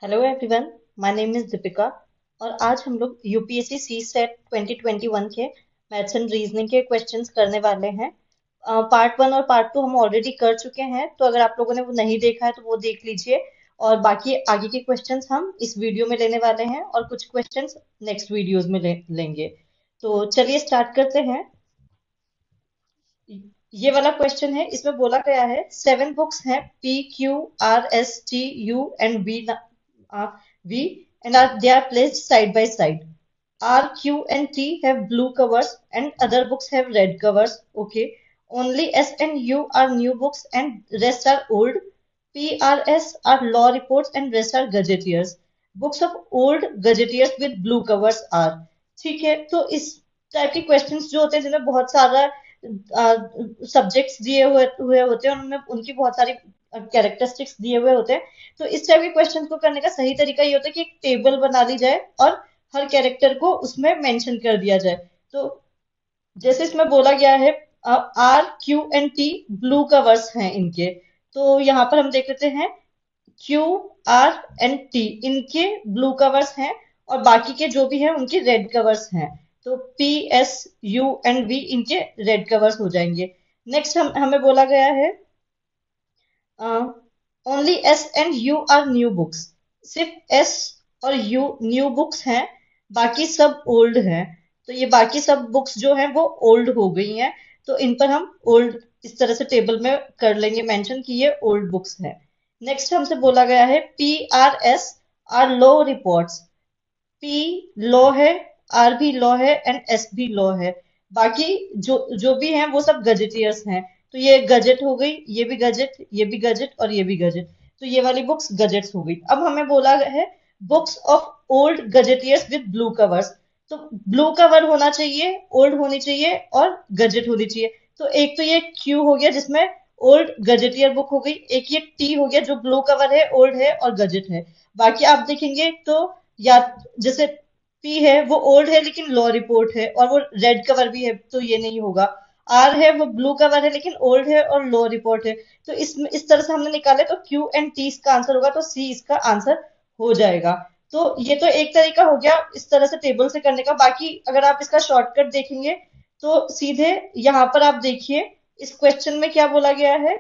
Hello everyone, my name is Deepika. और आज हम लोग यूपीएससी सी सेट 2021 के मैथ्स एंड रीजनिंग के क्वेश्चंस करने वाले हैं। पार्ट वन और पार्ट टू हम ऑलरेडी कर चुके हैं, तो अगर आप लोगों ने वो नहीं देखा है तो वो देख लीजिए। और बाकी आगे के क्वेश्चंस हम इस वीडियो में लेने वाले हैं और कुछ क्वेश्चंस नेक्स्ट वीडियोस में लेंगे। तो चलिए स्टार्ट करते हैं। ये वाला क्वेश्चन है, इसमें बोला गया है 7 बुक्स हैं, PQRSTU and V and they are placed side by side. R, Q and T have blue covers and other books have red covers. Okay. Only S and U are new books and rest are old. P, R, S are law reports and rest are gazetteers. Books of old gazetteers with blue covers are. ठीक है, तो इस type के questions जो होते हैं जिनमें बहुत सारा सब्जेक्ट्स दिए हुए होते हैं, उनमें उनकी बहुत सारी कैरेक्टरिस्टिक्स दिए हुए होते हैं। तो इस टाइप के क्वेश्चन को करने का सही तरीका ये होता है कि एक टेबल बना ली जाए और हर कैरेक्टर को उसमें मेंशन कर दिया जाए। तो जैसे इसमें बोला गया है, R, Q and T blue covers हैं इनके। तो यहाँ पर हम देख लेते हैं, Q, R and T इनके ब्लू कवर्स हैं और बाकी के जो भी हैं उनके रेड कवर्स हैं। तो P, S, U and V इनके रेड कवर्स हो जाएंगे। नेक्स्ट हमें बोला गया है, only S and U are new books. सिर्फ एस और यू न्यू बुक्स हैं, बाकी सब ओल्ड हैं। तो ये बाकी सब बुक्स जो हैं वो ओल्ड हो गई हैं, तो इन पर हम ओल्ड इस तरह से टेबल में कर लेंगे मेंशन कि ये ओल्ड बुक्स हैं। नेक्स्ट हमसे बोला गया है, PRS are law reports. P law है, आर भी लॉ है एंड एस भी लॉ है। बाकी जो जो भी हैं वो सब गजेटियर्स हैं। तो ये गजेट हो गई, ये भी गजेट, ये भी गजेट और ये भी गजेट। तो ये वाली बुक्स गजेट्स हो गई। अब हमें बोला है books of old gazetteers with blue covers. तो ब्लू कवर होना चाहिए, ओल्ड होनी चाहिए और गजेट होनी चाहिए। तो एक तो ये क्यू हो गया जिसमें ओल्ड गजेटियर बुक हो गई, एक ये टी हो गया जो ब्लू कवर है, ओल्ड है और गजेट है। बाकी आप देखेंगे तो या जैसे पी है वो ओल्ड है लेकिन लॉ रिपोर्ट है और वो रेड कवर भी है, तो ये नहीं होगा। आर है वो ब्लू कवर है लेकिन ओल्ड है और लॉ रिपोर्ट है। तो इस तरह से हमने निकाले, तो क्यू एंड टी इसका आंसर होगा, तो सी इसका आंसर हो जाएगा। तो ये तो एक तरीका हो गया इस तरह से टेबल से करने का। बाकी अगर आप इसका शॉर्टकट देखेंगे तो सीधे यहाँ पर आप देखिए, इस क्वेश्चन में क्या बोला गया है,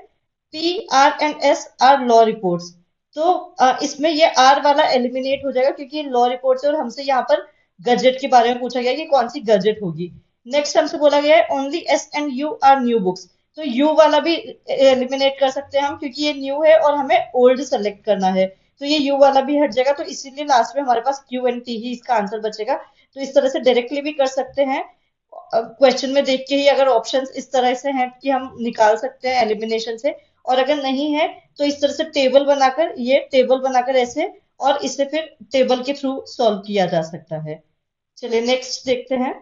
PRS आर लॉ रिपोर्ट्स। तो इसमें ये आर वाला एलिमिनेट हो जाएगा क्योंकि लॉ रिपोर्ट से और हमसे यहाँ पर गजेट के बारे में पूछा गया कि कौन सी गजेट होगी। नेक्स्ट हमसे बोला गया है only S and U are new books. तो यू वाला भी एलिमिनेट कर सकते हैं हम क्योंकि ये न्यू है और हमें ओल्ड सेलेक्ट करना है। तो ये यू वाला भी हट जाएगा, तो इसीलिए लास्ट में हमारे पास क्यू एंड टी ही इसका आंसर बचेगा। तो इस तरह से डायरेक्टली भी कर सकते हैं, क्वेश्चन में देख के ही अगर ऑप्शंस इस तरह से हैं कि हम निकाल सकते हैं एलिमिनेशन से। और अगर नहीं है तो इस तरह से टेबल बनाकर, ये टेबल बनाकर ऐसे, और इसे फिर टेबल के थ्रू सॉल्व किया जा सकता है। चलिए नेक्स्ट देखते हैं।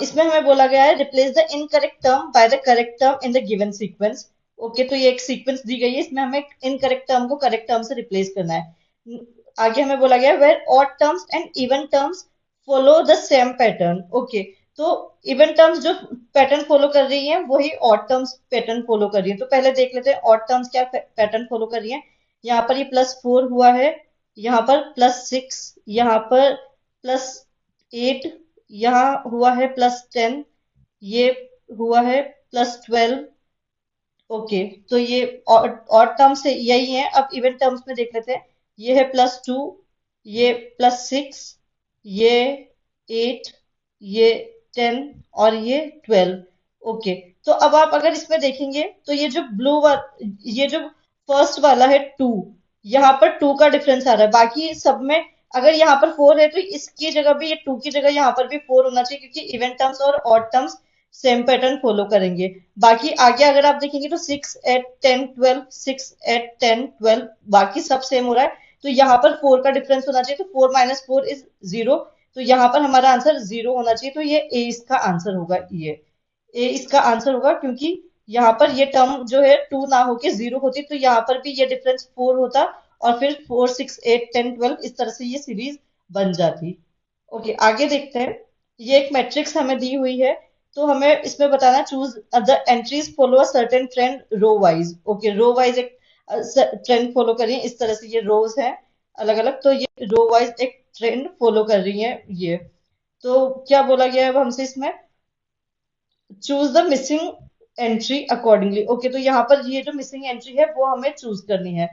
इसमें हमें बोला गया है replace the incorrect term by the correct term in the given sequence. Okay, तो ये एक सीक्वेंस दी गई है, इसमें हमें इनकरेक्ट टर्म को करेक्ट टर्म से रिप्लेस करना है। आगे हमें बोला गया है where odd terms and even terms follow the same pattern. Okay, तो इवन टर्म्स जो पैटर्न फॉलो कर रही हैं वही ऑड टर्म्स पैटर्न फॉलो कर रही हैं। तो पहले देख लेते हैं ऑड टर्म्स क्या पैटर्न फॉलो कर रही हैं। यहाँ पर ये +4 हुआ है, यहाँ पर +6, यहाँ पर +8, यहाँ हुआ है +10, ये हुआ है +12। ओके, तो ये ऑड टर्म्स से यही है। अब इवन टर्म्स में देख लेते हैं, ये है +2, ये +6, ये 8, ये 10 और ये 12। ओके, तो अब आप अगर इसमें देखेंगे तो ये जो ये जो फर्स्ट वाला है 2, यहाँ पर 2 का डिफरेंस आ रहा है। बाकी सब में अगर यहाँ पर 4 है तो इसकी जगह भी, ये 2 की जगह यहाँ पर भी 4 होना चाहिए क्योंकि इवन टर्म्स और odd terms same pattern follow करेंगे। बाकी आगे अगर आप देखेंगे तो 6, 8, 10, 12, 6, 8, 10, 12 बाकी सब सेम हो रहा है। तो यहाँ पर 4 का डिफरेंस होना चाहिए, तो 4 - 4 इज 0। तो यहाँ पर हमारा आंसर 0 होना चाहिए, तो ये ए इसका आंसर होगा। ये ए इसका आंसर होगा क्योंकि यहाँ पर ये टर्म जो है 2 ना होके 0 होती, तो यहाँ पर भी ये डिफरेंस 4 होता और फिर 4, 6, 8, 10, 12 इस तरह से ये सीरीज बन जाती। ओके, आगे देखते हैं। ये एक मैट्रिक्स हमें दी हुई है, तो हमें इसमें बताना choose the entries follow a certain trend row wise. Okay, row wise एक ट्रेंड फॉलो कर रही हैं। इस तरह से ये रोज हैं अलग अलग, तो ये रो वाइज एक ट्रेंड फॉलो कर रही हैं ये। तो क्या बोला गया है अब हमसे इसमें, choose the missing entry accordingly. Okay, तो यहाँ पर ये जो मिसिंग एंट्री है वो हमें चूज करनी है।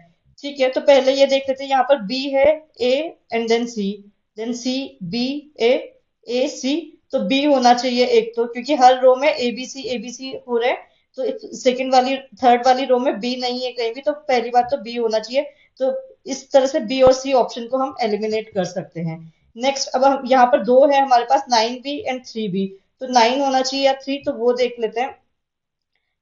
ठीक है, तो पहले ये देख लेते हैं। यहाँ पर बी है, A and then C, B, A C. तो बी होना चाहिए एक तो, क्योंकि हर रो में ए बी सी हो रहे हैं। तो सेकंड वाली थर्ड वाली रो में बी नहीं है कहीं भी, तो पहली बात तो बी होना चाहिए। तो इस तरह से बी और सी ऑप्शन को हम एलिमिनेट कर सकते हैं। नेक्स्ट, अब हम यहाँ पर दो है हमारे पास, 9B एंड 3B। तो 9 होना चाहिए या 3, तो वो देख लेते हैं।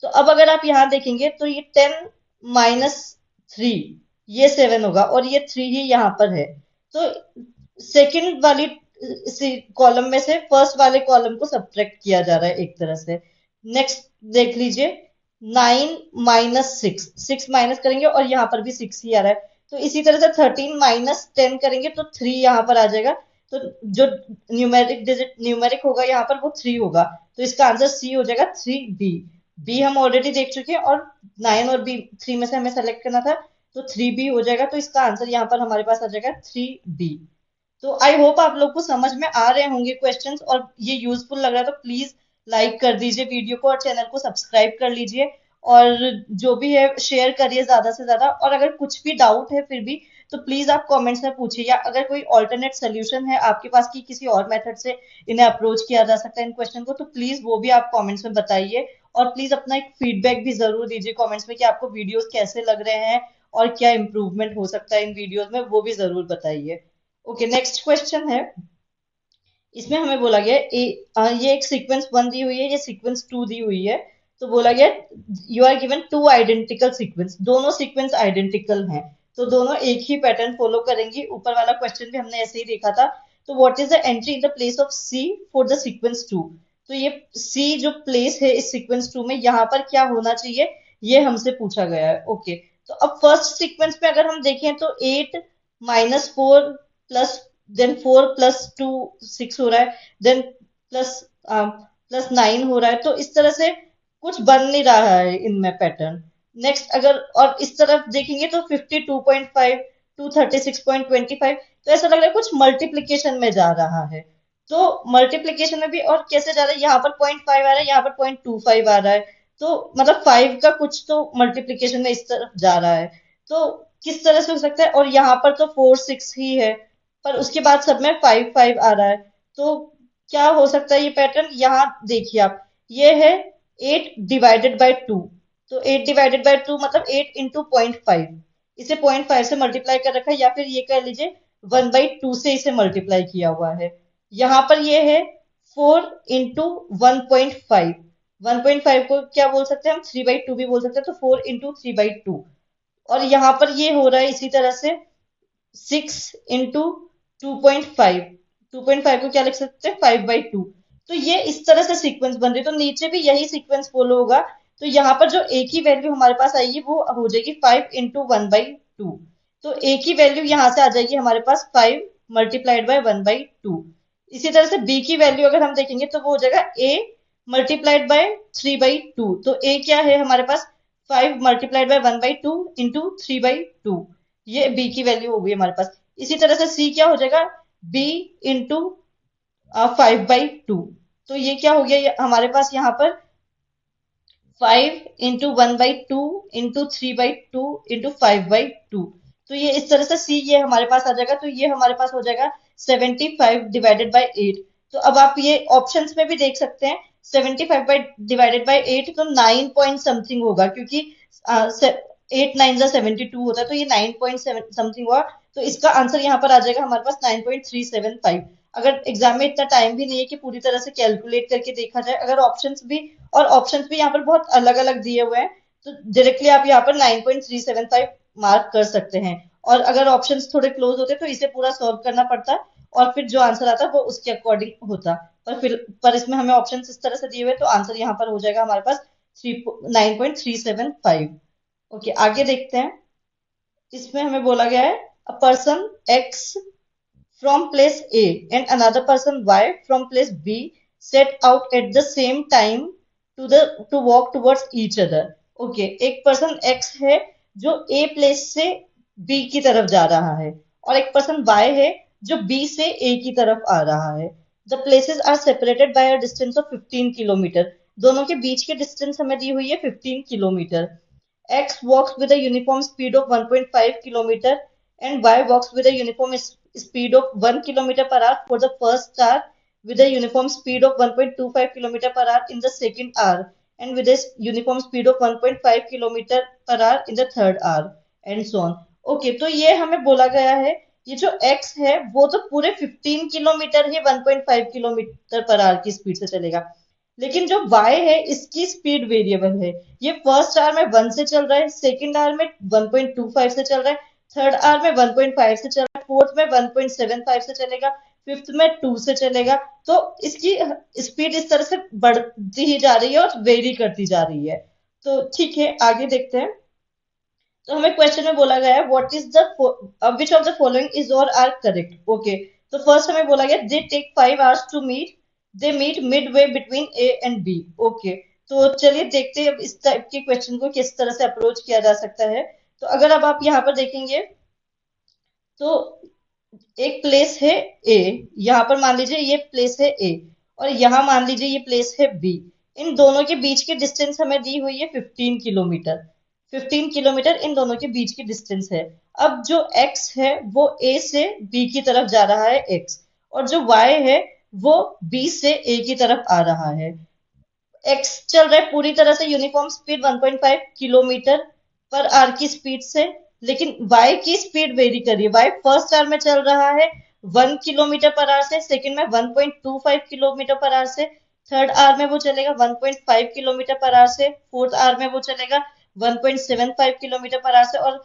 तो अब अगर आप यहाँ देखेंगे तो ये 10 - 3, ये 7 होगा, और ये 3 ही यहाँ पर है। तो सेकंड वाली कॉलम में से फर्स्ट वाले कॉलम को सब्ट्रैक्ट किया जा रहा है एक तरह से। नेक्स्ट देख लीजिए, 9 - 6, 6 माइनस करेंगे और यहाँ पर भी 6 ही आ रहा है। तो इसी तरह से 13 - 10 करेंगे तो 3 यहाँ पर आ जाएगा। तो जो न्यूमेरिक होगा यहाँ पर वो 3 होगा। तो इसका आंसर सी हो जाएगा, 3B। बी हम ऑलरेडी देख चुके हैं, और 9 और बी 3 में से हमें सेलेक्ट करना था। तो 3B हो जाएगा। तो इसका आंसर यहाँ पर हमारे पास आ जाएगा 3B। तो आई होप आप लोग को समझ में आ रहे होंगे क्वेश्चंस, और ये यूजफुल लग रहा है तो प्लीज लाइक कर दीजिए वीडियो को, और चैनल को सब्सक्राइब कर लीजिए। और जो भी है शेयर करिए ज्यादा से ज्यादा। और अगर कुछ भी डाउट है फिर भी, तो प्लीज आप कमेंट्स में पूछिए, या अगर कोई ऑल्टरनेट सोल्यूशन है आपके पास कि किसी और मेथड से इन्हें अप्रोच किया जा सकता है इन क्वेश्चन को, तो प्लीज वो भी आप कमेंट्स में बताइए। और प्लीज अपना एक फीडबैक भी जरूर दीजिए कमेंट्स में कि आपको वीडियोस कैसे लग रहे हैं और क्या इंप्रूवमेंट हो सकता है इन वीडियोस में, वो भी जरूर बताइए। ओके, नेक्स्ट क्वेश्चन है। इसमें हमें बोला गया है, ये एक सीक्वेंस 1 दी हुई है, ये सीक्वेंस 2 दी हुई है। तो बोला गया you are given 2 identical sequence, दोनों सीक्वेंस आइडेंटिकल हैं। तो दोनों एक ही पैटर्न फॉलो करेंगी। ऊपर वाला क्वेश्चन भी हमने ऐसे ही देखा था। तो what is the entry in the place of C for the sequence 2। तो ये सी जो प्लेस है इस सीक्वेंस 2 में, यहाँ पर क्या होना चाहिए, ये हमसे पूछा गया है। ओके, तो अब फर्स्ट सीक्वेंस में अगर हम देखें तो 8 - 4 प्लस देन 4 + 2 6 हो रहा है, देन +9 हो रहा है। तो इस तरह से कुछ बन नहीं रहा है इनमें पैटर्न। नेक्स्ट, अगर और इस तरफ देखेंगे तो 52.5 टू 36.25, तो ऐसा लग रहा है कुछ मल्टीप्लीकेशन में जा रहा है। तो मल्टीप्लीकेशन में भी और कैसे जा रहा है, यहाँ पर 0.5 आ रहा है, यहाँ पर 0.25 आ रहा है। तो मतलब 5 का कुछ तो मल्टीप्लीकेशन में इस तरफ जा रहा है। तो किस तरह से हो सकता है, और यहाँ पर तो 4 6 ही है, पर उसके बाद सब में 5 5 आ रहा है। तो क्या हो सकता है ये पैटर्न, यहाँ देखिए आप, ये है 8/2। तो 8/2 मतलब 8 × 0.5, इसे 0.5 से मल्टीप्लाई कर रखा है, या फिर ये कह लीजिए 1/2 से इसे मल्टीप्लाई किया हुआ है। यहाँ पर ये है 4 × 1.5। 1.5 को क्या बोल सकते हैं हम, 3/2 भी बोल सकते हैं। तो 4 × 3/2। और यहाँ पर ये हो रहा है इसी तरह से 6 × 2.5। 2.5 को क्या लिख सकते हैं, 5/2। तो ये इस तरह से सीक्वेंस बन रही है। तो नीचे भी यही सीक्वेंस फॉलो होगा। तो यहाँ पर जो एक ही वैल्यू हमारे पास आएगी वो हो जाएगी 5 × 1/2। तो एक ही वैल्यू यहाँ से आ जाएगी हमारे पास 5 × 1/2। इसी तरह से बी की वैल्यू अगर हम देखेंगे तो वो हो जाएगा a × 3/2। तो a क्या है हमारे पास, 5 × 1/2 इंटू 3/2। ये बी की वैल्यू हो गई हमारे पास। इसी तरह से सी क्या हो जाएगा, बी इंटू 5/2। तो ये क्या हो गया, हमारे पास यहाँ पर 5 × 1/2 इंटू 3/2 इंटू 5/2। तो ये इस तरह से सी ये हमारे पास आ जाएगा। तो ये हमारे पास हो जाएगा 75/8। तो अब आप ये ऑप्शंस में भी देख सकते हैं, 75/8 तो 9 पॉइंट समथिंग होगा, क्योंकि 8 9 = 72 होता है। तो ये 9 पॉइंट समथिंग हुआ। तो इसका आंसर यहाँ पर आ जाएगा हमारे पास 9.375। अगर एग्जाम में इतना टाइम भी नहीं है कि पूरी तरह से कैलकुलेट करके देखा जाए, अगर ऑप्शंस भी यहाँ पर बहुत अलग अलग दिए हुए हैं, तो डायरेक्टली आप यहाँ पर 9.375 मार्क कर सकते हैं। और अगर ऑप्शंस थोड़े क्लोज होते तो इसे पूरा सॉल्व करना पड़ता, और फिर जो आंसर आता वो उसके अकॉर्डिंग होता। पर इसमें हमें ऑप्शन इस तरह से दिए हुए, तो आंसर यहाँ पर हो जाएगा हमारे पास 9.375। ओके, आगे देखते हैं। इसमें हमें बोला गया है, a person x from place A and another person Y from place B set out at the same time to walk towards each other. Okay, एक पर्सन X है जो ए प्लेस से बी की तरफ जा रहा है, और एक पर्सन वाई है जो बी से ए की तरफ आ रहा है। The places are separated by a distance of 15 kilometre. दोनों के बीच की डिस्टेंस हमें दी हुई है 15 kilometre. X walks with a uniform speed of 1.5 kilometer and Y walks with a uniform speed of 1 kilometer per hour for the first hour, with a uniform speed of 1.25 kilometer per hour in the second hour, and with a uniform speed of 1.5 kilometer per hour in the third hour, and so on. Okay तो ये हमें बोला गया है, ये जो x है वो तो पूरे 15 किलोमीटर ही 1.5 किलोमीटर पर आवर की स्पीड से चलेगा, लेकिन जो y है इसकी स्पीड वेरिएबल है। ये फर्स्ट आवर में 1 से चल रहा है, सेकंड आवर में 1.25 से चल रहा है, थर्ड आवर में 1.5 से चल रहा है, फोर्थ में 1.75 से चलेगा, फिफ्थ में 2 से चलेगा। तो इसकी स्पीड इस तरह से बढ़ती ही जा रही है और वेरी करती जा रही है। तो ठीक है, आगे देखते हैं। तो हमें क्वेश्चन में बोला गया है what is the which of the following is और आर करेक्ट। ओके, तो फर्स्ट हमें बोला गया they take 5 hours to meet, they meet midway between A and B. Okay, तो चलिए देखते हैं अब इस टाइप के क्वेश्चन को किस तरह से अप्रोच किया जा सकता है। तो अगर अब आप यहाँ पर देखेंगे तो एक प्लेस है ए, यहाँ पर मान लीजिए ये प्लेस है ए, और यहाँ मान लीजिए ये प्लेस है बी। इन दोनों के बीच की डिस्टेंस हमें दी हुई है 15 किलोमीटर। 15 किलोमीटर इन दोनों के बीच की डिस्टेंस है। अब जो x है वो a से b की तरफ जा रहा है x, और जो y है वो b से a की तरफ आ रहा है। एक्स चल रहा है पूरी तरह से uniform speed 1.5 kilometre per hour की स्पीड से, लेकिन वाई की स्पीड वेरी कर रही है। वाई फर्स्ट आवर में चल रहा है 1 किलोमीटर पर आवर से, सेकंड में 1.25 किलोमीटर पर आवर से, थर्ड आवर में वो चलेगा 1.5 किलोमीटर पर आवर से, फोर्थ आवर में वो चलेगा 1.75 किलोमीटर पर आवर से, और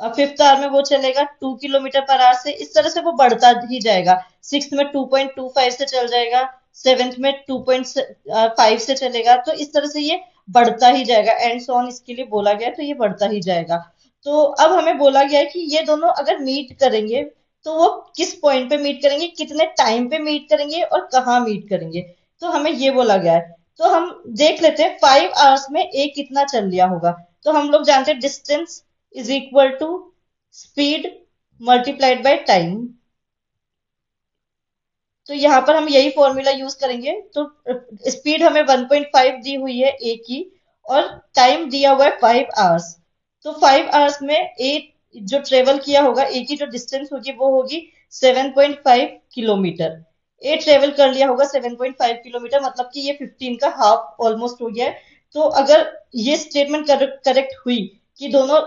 फिफ्थ आवर में वो चलेगा 2 किलोमीटर पर आवर से। इस तरह से वो बढ़ता ही जाएगा। सिक्स में 2.25 से चल जाएगा, सेवेंथ में 2.5 से चलेगा। तो इस तरह से ये बढ़ता ही जाएगा, एंड सो ऑन इसके लिए बोला गया है, तो ये बढ़ता ही जाएगा। तो अब हमें बोला गया है कि ये दोनों अगर मीट करेंगे तो वो किस पॉइंट पे मीट करेंगे, कितने टाइम पे मीट करेंगे और कहाँ मीट करेंगे, तो हमें ये बोला गया है। तो हम देख लेते हैं 5 hours में ए कितना चल लिया होगा। तो हम लोग जानते हैं distance is equal to speed multiplied by time. तो यहाँ पर हम यही फॉर्मूला यूज करेंगे। तो स्पीड हमें 1.5 दी हुई है ए की, और टाइम दिया हुआ है 5 hours। तो 5 hours में ए जो ट्रेवल किया होगा, ए की जो डिस्टेंस होगी वो होगी 7.5 किलोमीटर। ए ट्रेवल कर लिया होगा 7.5 किलोमीटर, मतलब कि ये 15 का हाफ ऑलमोस्ट हो गया है। तो अगर ये स्टेटमेंट करेक्ट हुई कि दोनों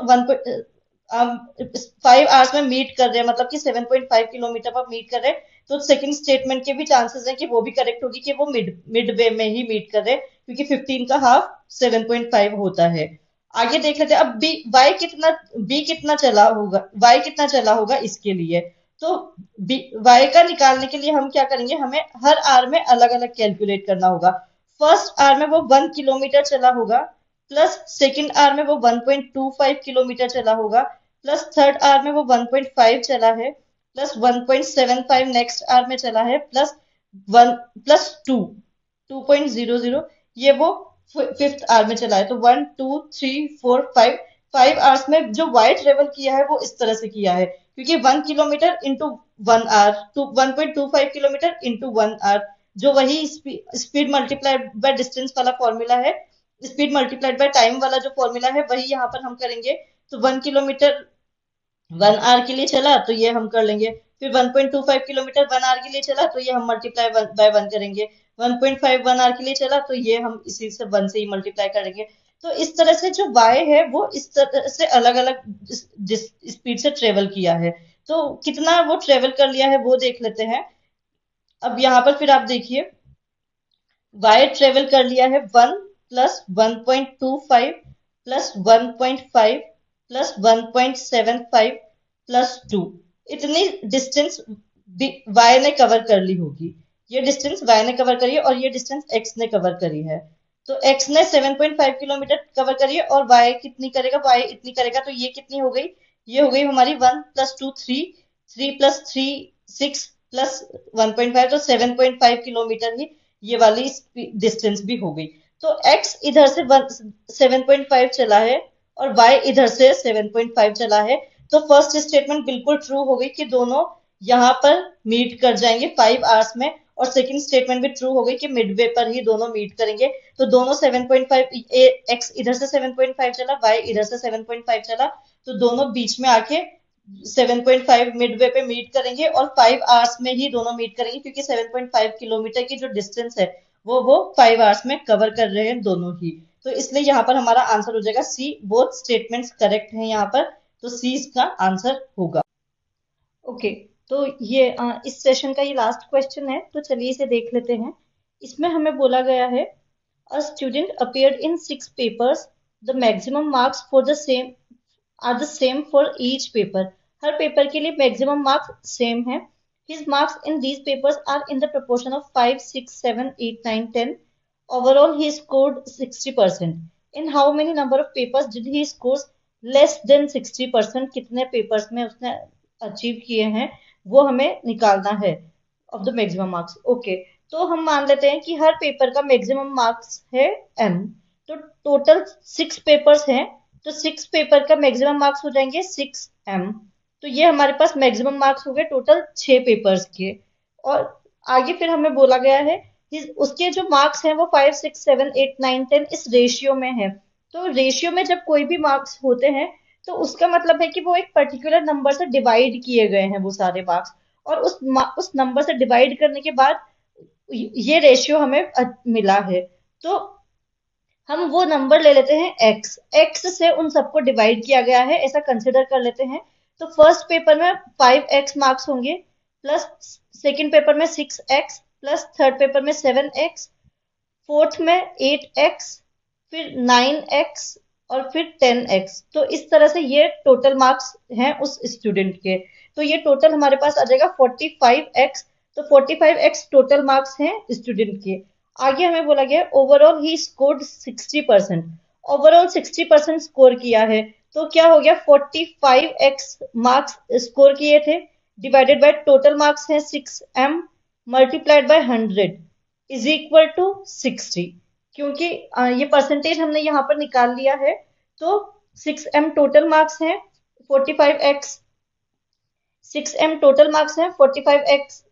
5 hours में मीट कर रहे हैं, मतलब कि 7.5 किलोमीटर पर मीट कर रहे हैं, तो सेकंड स्टेटमेंट के भी चांसेस हैं कि वो भी करेक्ट होगी कि वो मिड मिड वे में ही मीट कर रहे हैं, क्योंकि 15 का हाफ 7.5 होता है। आगे देख लेते हैं अब बी कितना चला होगा, वाई कितना चला होगा इसके लिए। तो वाई का निकालने के लिए हम क्या करेंगे, हमें हर आर में अलग अलग कैलकुलेट करना होगा। फर्स्ट आर में वो 1 किलोमीटर चला होगा, प्लस सेकंड आर में वो 1.25 किलोमीटर चला होगा, प्लस थर्ड आर में वो 1.5 चला है, प्लस 1.75 नेक्स्ट आर में चला है, प्लस 1 प्लस 2.00 ये वो फिफ्थ आर में चला है। तो 1 2 3 4 5 5 hours में जो वाई ट्रेवल किया है वो इस तरह से किया है, क्योंकि 1 किलोमीटर इंटू 1 hour, तो 1.25 किलोमीटर इंटू 1 hour, जो वही स्पीड मल्टीप्लाइड बाय डिस्टेंस वाला फॉर्मूला है, स्पीड मल्टीप्लाइड बाय टाइम वाला जो फॉर्मूला है वही यहाँ पर हम करेंगे। तो 1 किलोमीटर 1 hour के लिए चला तो ये हम कर लेंगे, फिर 1.25 किलोमीटर 1 hour के लिए चला तो ये हम मल्टीप्लाई बाय 1 करेंगे, 1.5 1 hour के लिए चला तो ये हम इसी से 1 से ही मल्टीप्लाई करेंगे। तो इस तरह से जो y है वो इस तरह से अलग अलग स्पीड से ट्रेवल किया है। तो कितना वो ट्रेवल कर लिया है वो देख लेते हैं। अब यहाँ पर फिर आप देखिए y ट्रेवल कर लिया है 1 प्लस 1.25 प्लस 1.5 प्लस 1.75 प्लस 2, इतनी डिस्टेंस y ने कवर कर ली होगी। ये डिस्टेंस y ने कवर करी है और ये डिस्टेंस x ने कवर करी है। तो x ने 7.5 किलोमीटर कवर करी है और y कितनी करेगा, y इतनी करेगा। तो ये कितनी हो गई, ये हो गई हमारी 1 प्लस 2 3, 3 प्लस 3 6 प्लस 1.5, तो 7.5 किलोमीटर ही ये वाली डिस्टेंस भी हो गई। तो x इधर से 7.5 चला है और y इधर से 7.5 चला है। तो फर्स्ट स्टेटमेंट बिल्कुल ट्रू हो गई कि दोनों यहाँ पर मीट कर जाएंगे 5 आवर्स में, और सेकंड स्टेटमेंट भी ट्रू हो गई कि मिडवे पर ही दोनों मीट करेंगे। तो दोनों 7.5, x इधर से 7.5 चला, y इधर से 7.5 चला, तो दोनों बीच में आके 7.5 मिडवे पे मीट करेंगे और 5 आवर्स में ही दोनों मीट करेंगे, क्योंकि 7.5 किलोमीटर की जो डिस्टेंस है वो 5 आवर्स में कवर कर रहे हैं दोनों ही। तो इसलिए यहाँ पर हमारा आंसर हो जाएगा सी। बोथ स्टेटमेंट्स करेक्ट हैं यहाँ पर, तो सी इसका आंसर होगा। ओके, तो ये इस सेशन का ये लास्ट क्वेश्चन है, तो चलिए इसे देख लेते हैं। इसमें हमें बोला गया है a student appeared in 6 papers, the maximum marks for the same are the same for each paper. हर पेपर के लिए मैक्सिमम मार्क्स सेम है। His marks in these papers are in the proportion of 5, 6, 7, 8, 9, 10। Overall he scored 60%। In how many number of papers did he score less than 60%? कितने papers में उसने achieve किए हैं वो हमें निकालना है of the maximum marks. Okay, तो हम मान लेते हैं कि हर पेपर का मैक्सिमम मार्क्स है m। तो टोटल 6 पेपर्स हैं, तो 6 पेपर का मैक्सिमम मार्क्स हो जाएंगे 6m। तो ये हमारे पास मैक्सिमम मार्क्स हो गए टोटल 6 पेपर्स के। और आगे फिर हमें बोला गया है उसके जो मार्क्स हैं वो 5, 6, 7, 8, 9, 10 इस रेशियो में है। तो रेशियो में जब कोई भी मार्क्स होते हैं तो उसका मतलब है कि वो एक पर्टिकुलर नंबर से डिवाइड किए गए हैं वो सारे मार्क्स, और उस नंबर से डिवाइड करने के बाद ये रेशियो हमें मिला है। तो हम वो नंबर ले लेते हैं x, x से उन सबको डिवाइड किया गया है ऐसा कंसिडर कर लेते हैं। तो फर्स्ट पेपर में 5x मार्क्स होंगे, प्लस सेकंड पेपर में 6x, प्लस थर्ड पेपर में 7x, फोर्थ में 8x, फिर 9x, और फिर 10x। तो इस तरह से ये टोटल मार्क्स हैं उस स्टूडेंट के। तो ये टोटल हमारे पास आ जाएगा 45x। तो 45x टोटल मार्क्स हैं स्टूडेंट के। आगे हमें बोला गया overall he scored 60%। Overall 60% score किया है, तो क्या हो गया 45x मार्क्स स्कोर किए थे, डिवाइडेड बाय टोटल मार्क्स है 6m, multiplied by 100 is equal to 60। क्योंकि ये परसेंटेज हमने यहाँ पर निकाल लिया है, तो 6m टोटल मार्क्स हैं 45x, 6m टोटल मार्क्स हैं 45x,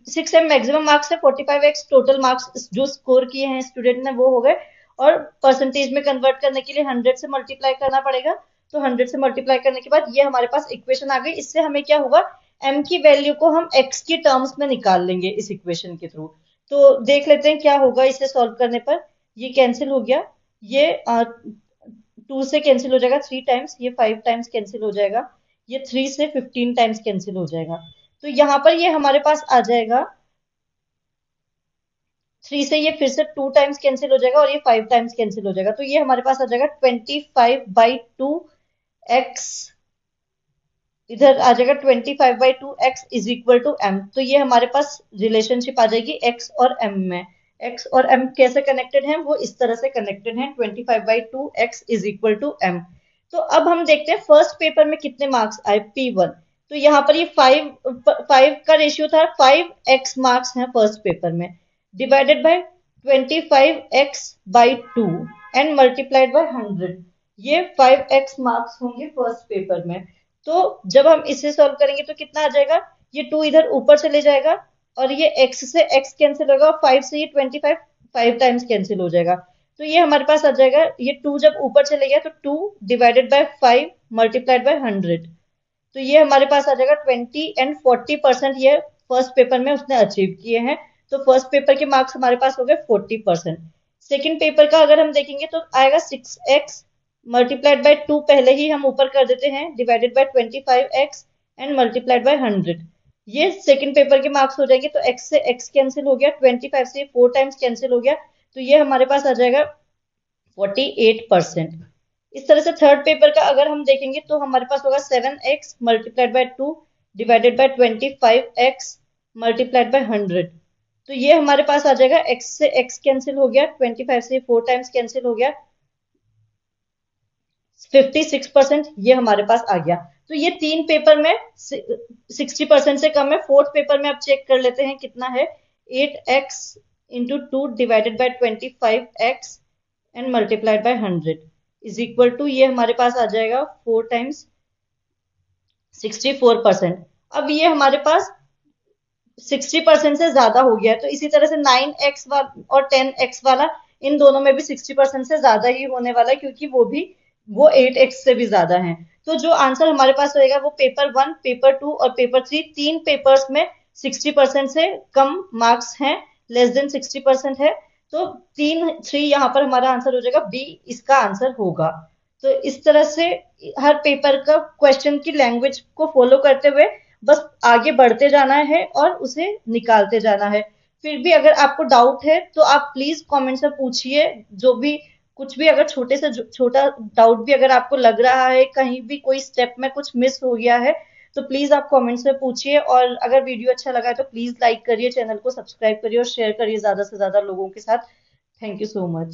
6m मैक्सिमम मार्क्स है, 45x टोटल मार्क्स जो स्कोर किए हैं स्टूडेंट ने वो हो गए। और परसेंटेज में कन्वर्ट करने के लिए 100 से मल्टीप्लाई करना पड़ेगा। तो 100 से मल्टीप्लाई करने के बाद ये हमारे पास इक्वेशन आ गई। इससे हमें क्या होगा, m की वैल्यू को हम x की टर्म्स में निकाल लेंगे इस इक्वेशन के थ्रू। तो देख लेते हैं क्या होगा इसे सॉल्व करने पर। ये कैंसिल हो गया, ये 2 से कैंसिल हो जाएगा 3 टाइम्स, ये 5 टाइम्स कैंसिल हो जाएगा, ये 3 से 15 टाइम्स कैंसिल हो जाएगा। तो यहाँ पर ये हमारे पास आ जाएगा 3 से, ये फिर से 2 टाइम्स कैंसिल हो जाएगा, और ये 5 टाइम्स कैंसिल हो जाएगा। तो ये हमारे पास आ जाएगा 25/2x, इधर आ जाएगा 25/2x is equal to m। तो ये हमारे पास रिलेशनशिप आ जाएगी x और m में। x और m कैसे कनेक्टेड हैं, वो इस तरह से कनेक्टेड हैं, 25/2x is equal to m। तो अब हम देखते हैं फर्स्ट पेपर में कितने मार्क्स आए, P1। तो यहाँ पर ये 5 का रेशियो था, 5x मार्क्स हैं फर्स्ट पेपर में, divided by 25x/2 and multiplied by 100। ये 5x मार्क्स होंगे फर्स्ट पेपर में। तो जब हम इसे सॉल्व करेंगे तो कितना आ जाएगा, ये 2 इधर ऊपर चले जाएगा, और ये x से x कैंसिल होगा, और 5 से ये 25 5 टाइम्स कैंसिल हो जाएगा। तो ये हमारे पास आ जाएगा, ये 2 जब ऊपर चले गया तो 2 डिवाइडेड बाय 5 मल्टीप्लाइड बाय 100। तो ये हमारे पास आ जाएगा 20 एंड 40% ये फर्स्ट पेपर में उसने अचीव किए हैं। तो फर्स्ट पेपर के मार्क्स हमारे पास हो गए 40%। सेकेंड पेपर का अगर हम देखेंगे तो आएगा 6x मल्टीप्लाइड बाय 2, पहले ही हम ऊपर कर देते हैं, divided by 25x and multiplied by 100। ये सेकंड पेपर के मार्क्स हो जाएंगे। तो x से x कैंसिल हो गया, 25 से 4 टाइम्स कैंसिल हो गया, तो ये हमारे पास आ जाएगा 48%। इस तरह से थर्ड पेपर का अगर हम देखेंगे तो हमारे पास होगा 7x multiplied by 2 divided by 25x multiplied by 100। तो ये हमारे पास आ जाएगा, x से x कैंसिल हो गया, 25 से 4 टाइम्स कैंसिल हो गया, 56% ये हमारे पास आ गया। तो ये 3 पेपर में 60% से कम है। फोर्थ पेपर में अब चेक कर लेते हैं कितना है, 8x into 2 divided by 25x and multiplied by 100। Is equal to, ये हमारे पास आ जाएगा 4 टाइम्स 64%। अब ये हमारे पास 60% से ज्यादा हो गया है, तो इसी तरह से 9x और 10x वाला, इन दोनों में भी 60% से ज्यादा ही होने वाला है, क्योंकि वो 8x से भी ज्यादा है। तो जो आंसर हमारे पास होएगा वो पेपर 1, पेपर 2 और पेपर 3, तीन पेपर्स में 60% से कम मार्क्स हैं, लेस देन 60% है। तो 3 यहाँ पर हमारा आंसर हो जाएगा, बी इसका आंसर होगा। तो इस तरह से हर पेपर का क्वेश्चन की लैंग्वेज को फॉलो करते हुए बस आगे बढ़ते जाना है और उसे निकालते जाना है। फिर भी अगर आपको डाउट है तो आप प्लीज कमेंट्स में पूछिए, जो भी कुछ भी, अगर छोटे से छोटा डाउट भी अगर आपको लग रहा है, कहीं भी कोई स्टेप में कुछ मिस हो गया है, तो प्लीज आप कमेंट्स में पूछिए। और अगर वीडियो अच्छा लगा है तो प्लीज लाइक करिए, चैनल को सब्सक्राइब करिए और शेयर करिए ज्यादा से ज्यादा लोगों के साथ। Thank you so much.